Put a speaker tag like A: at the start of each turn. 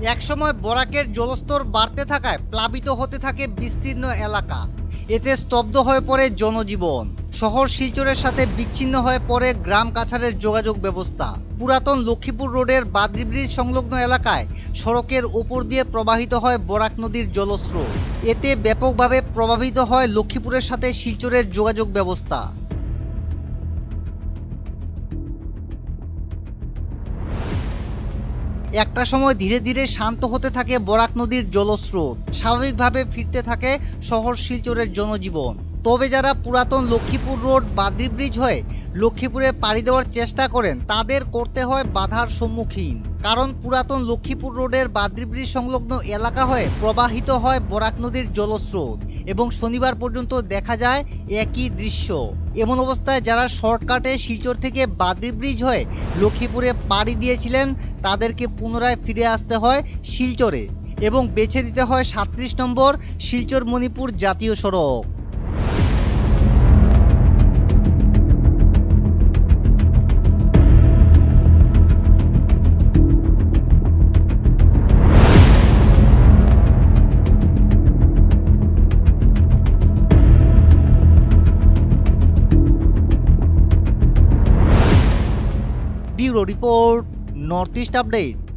A: একসময় বরাকের জলস্তর বাড়তে থাকায় প্লাবিত হতে থাকে বিস্তীর্ণ এলাকা। এতে স্তব্ধ হয়ে পড়ে জনজীবন। শহর শিলচরের সাথে বিচ্ছিন্ন হয়ে পড়ে গ্রাম কাছাড়ের যোগাযোগ ব্যবস্থা। পুরাতন লক্ষ্মীপুর রোডের বাদরি ব্রিজ সংলগ্ন এলাকায় সড়কের উপর দিয়ে প্রবাহিত হয় বরাক নদীর জলস্রোত। এতে ব্যাপকভাবে প্রভাবিত হয় লক্ষ্মীপুরের সাথে শিলচরের যোগাযোগ ব্যবস্থা। একটা সময় ধীরে ধীরে শান্ত হতে থাকে বরাক নদীর জলস্রোত, স্বাভাবিকভাবে ফিরতে থাকে শহর শিলচরের জনজীবন। তবে যারা পুরাতন লক্ষ্মীপুর রোড বাদরি ব্রিজ হয়ে লক্ষ্মীপুরে পাড়ি দেওয়ার চেষ্টা করেন তাদের করতে হয় বাধার সম্মুখীন। কারণ পুরাতন লক্ষ্মীপুর রোডের বাদরি ব্রিজ সংলগ্ন এলাকা হয়ে প্রবাহিত হয় বরাক নদীর জলস্রোত এবং শনিবার পর্যন্ত দেখা যায় একই দৃশ্য। এমন অবস্থায় যারা শর্টকাটে শিলচর থেকে বাদরি ব্রিজ হয়ে লক্ষ্মীপুরে পাড়ি দিয়েছিলেন তাদেরকে পুনরায় ফিরে আসতে হয় শিলচরে এবং বেছে দিতে হয় ৩৭ নম্বর শিলচর মণিপুর জাতীয় সড়ক। Bureau report, north east update.